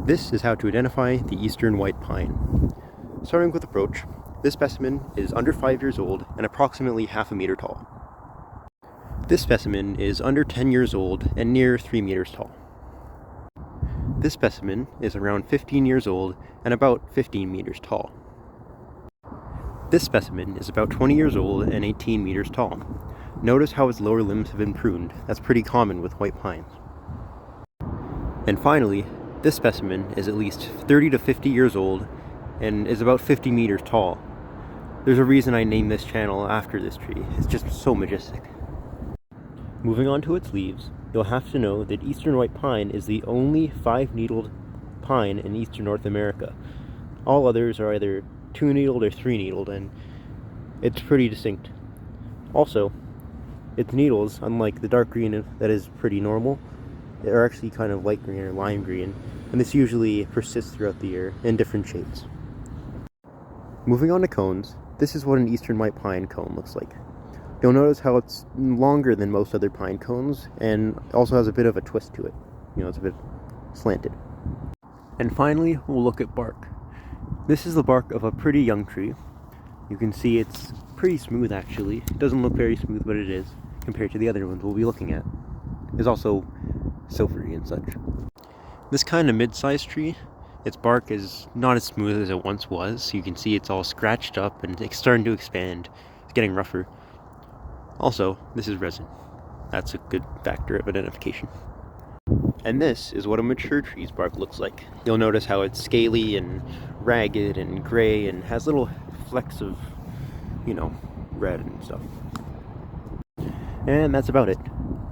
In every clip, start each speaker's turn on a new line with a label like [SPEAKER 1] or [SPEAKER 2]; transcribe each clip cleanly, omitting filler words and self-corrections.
[SPEAKER 1] This is how to identify the eastern white pine. Starting with approach, this specimen is under 5 years old and approximately half a meter tall. This specimen is under 10 years old and near 3 meters tall. This specimen is around 15 years old and about 15 meters tall. This specimen is about 20 years old and 18 meters tall. Notice how its lower limbs have been pruned. That's pretty common with white pines. And finally, this specimen is at least 30 to 50 years old and is about 50 meters tall. There's a reason I named this channel after this tree. It's just so majestic. Moving on to its leaves, you'll have to know that eastern white pine is the only 5-needled pine in eastern North America. All others are either 2-needled or 3-needled, and it's pretty distinct. Also, its needles, unlike the dark green that is pretty normal, are actually kind of light green or lime green, and this usually persists throughout the year in different shades. Moving on to cones, this is what an eastern white pine cone looks like. You'll notice how it's longer than most other pine cones, and also has a bit of a twist to it. It's a bit slanted. And finally, we'll look at bark. This is the bark of a pretty young tree. You can see it's pretty smooth actually. It doesn't look very smooth, but it is, compared to the other ones we'll be looking at. It's also silvery and such. This kind of mid-sized tree, its bark is not as smooth as it once was. You can see it's all scratched up and it's starting to expand. It's getting rougher. Also, this is resin. That's a good factor of identification. And this is what a mature tree's bark looks like. You'll notice how it's scaly and ragged and gray and has little flecks of, red and stuff. And that's about it.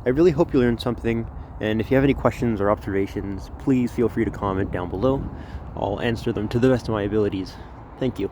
[SPEAKER 1] I really hope you learned something, and if you have any questions or observations, please feel free to comment down below. I'll answer them to the best of my abilities. Thank you.